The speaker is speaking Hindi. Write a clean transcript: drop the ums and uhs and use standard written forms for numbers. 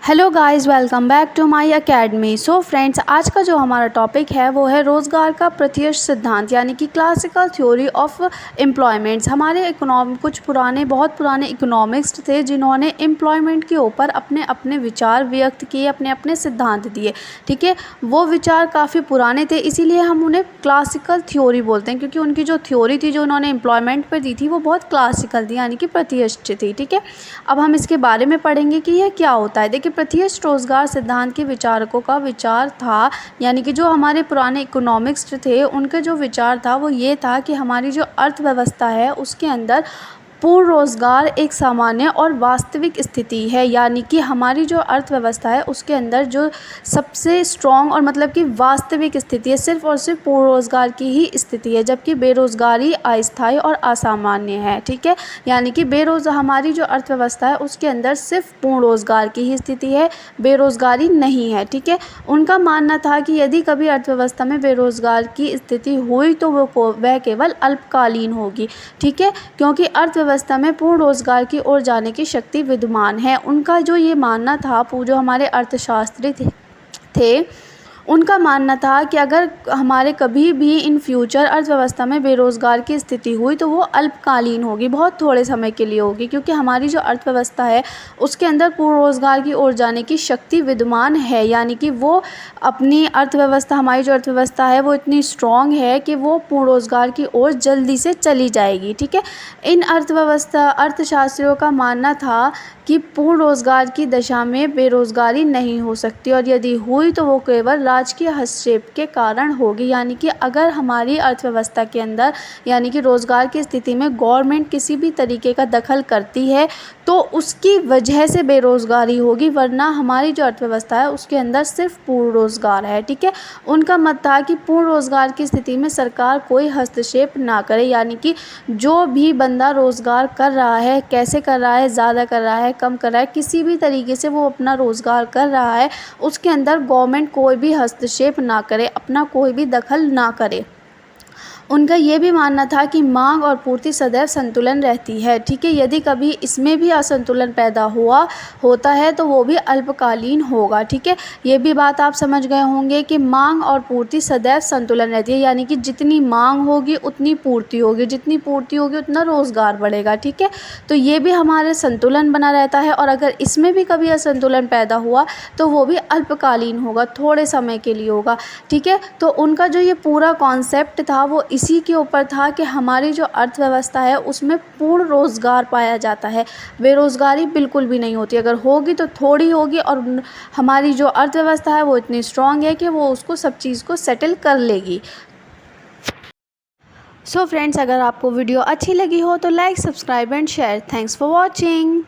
Hello guys, welcome back to my academy. So friends, आज का जो हमारा टॉपिक है वो है रोज़गार का प्रत्यक्ष सिद्धांत, यानी कि क्लासिकल थ्योरी ऑफ एम्प्लॉयमेंट्स। हमारे बहुत पुराने इकोनॉमिक्स थे जिन्होंने एम्प्लॉयमेंट के ऊपर अपने अपने विचार व्यक्त किए, अपने अपने सिद्धांत दिए। ठीक है, वो विचार काफ़ी पुराने थे, इसीलिए हम उन्हें क्लासिकल थ्योरी बोलते हैं, क्योंकि उनकी जो थ्योरी थी जो उन्होंने एम्प्लॉयमेंट पर दी थी वो बहुत क्लासिकल थी, यानी कि प्रत्यक्ष थी। ठीक है, अब हम इसके बारे में पढ़ेंगे कि यह क्या होता है। देखिए, प्रत्यक्ष रोजगार सिद्धांत के विचारकों का विचार था, यानी कि जो हमारे पुराने इकोनॉमिक्स थे उनका जो विचार था वो ये था कि हमारी जो अर्थव्यवस्था है उसके अंदर पूर्ण रोजगार एक सामान्य और वास्तविक स्थिति है। यानी कि हमारी जो अर्थव्यवस्था है उसके अंदर जो सबसे स्ट्रॉन्ग और मतलब कि वास्तविक स्थिति है सिर्फ और सिर्फ पूर्ण रोजगार की ही स्थिति है, जबकि बेरोजगारी अस्थायी और असामान्य है। ठीक है, यानी कि हमारी जो अर्थव्यवस्था है उसके अंदर सिर्फ पूर्ण रोजगार की ही स्थिति है, बेरोजगारी नहीं है। ठीक है, उनका मानना था कि यदि कभी अर्थव्यवस्था में बेरोजगार की स्थिति हुई तो वह केवल अल्पकालीन होगी। ठीक है, क्योंकि अर्थव्यवस्था में पूर्ण रोजगार की ओर जाने की शक्ति विद्यमान है। उनका जो ये मानना था, जो हमारे अर्थशास्त्री थे उनका मानना था कि अगर हमारे कभी भी इन फ्यूचर अर्थव्यवस्था में बेरोज़गार की स्थिति हुई तो वो अल्पकालीन होगी, बहुत थोड़े समय के लिए होगी, क्योंकि हमारी जो अर्थव्यवस्था है उसके अंदर पूर्ण रोज़गार की ओर जाने की शक्ति विद्यमान है। यानी कि वो अपनी अर्थव्यवस्था, हमारी जो अर्थव्यवस्था है वो इतनी स्ट्रॉन्ग है कि वो पूर्ण रोज़गार की ओर जल्दी से चली जाएगी। ठीक है, इन अर्थशास्त्रियों का मानना था कि पूर्ण रोज़गार की दशा में बेरोज़गारी नहीं हो सकती, और यदि हुई तो वो केवल राजकीय हस्तक्षेप के कारण होगी। यानी कि अगर हमारी अर्थव्यवस्था के अंदर, यानी कि रोज़गार की स्थिति में गवर्नमेंट किसी भी तरीके का दखल करती है तो उसकी वजह से बेरोज़गारी होगी, वरना हमारी जो अर्थव्यवस्था है उसके अंदर सिर्फ पूर्ण रोज़गार है। ठीक है, उनका मत था कि पूर्ण रोज़गार की स्थिति में सरकार कोई हस्तक्षेप ना करे, यानी कि जो भी बंदा रोज़गार कर रहा है, कैसे कर रहा है, ज़्यादा कर रहा है, कम कर रहा है, किसी भी तरीके से वो अपना रोज़गार कर रहा है, उसके अंदर गवर्नमेंट कोई भी हस्तक्षेप ना करे, अपना कोई भी दखल ना करे। उनका ये भी मानना था कि मांग और पूर्ति सदैव संतुलन रहती है। ठीक है, यदि कभी इसमें भी असंतुलन पैदा होता है तो वो भी अल्पकालीन होगा। ठीक है, ये भी बात आप समझ गए होंगे कि मांग और पूर्ति सदैव संतुलन रहती है, यानी कि जितनी मांग होगी उतनी पूर्ति होगी, जितनी पूर्ति होगी उतना रोज़गार बढ़ेगा। ठीक है, तो ये भी हमारे संतुलन बना रहता है, और अगर इसमें भी कभी असंतुलन पैदा हुआ तो वो भी अल्पकालीन होगा, थोड़े समय के लिए होगा। ठीक है, तो उनका जो ये पूरा कॉन्सेप्ट था वो इसी के ऊपर था कि हमारी जो अर्थव्यवस्था है उसमें पूर्ण रोज़गार पाया जाता है, बेरोज़गारी बिल्कुल भी नहीं होती, अगर होगी तो थोड़ी होगी, और हमारी जो अर्थव्यवस्था है वो इतनी स्ट्रॉन्ग है कि वो उसको सब चीज़ को सेटल कर लेगी। सो फ्रेंड्स, अगर आपको वीडियो अच्छी लगी हो तो like, subscribe and share. Thanks for watching.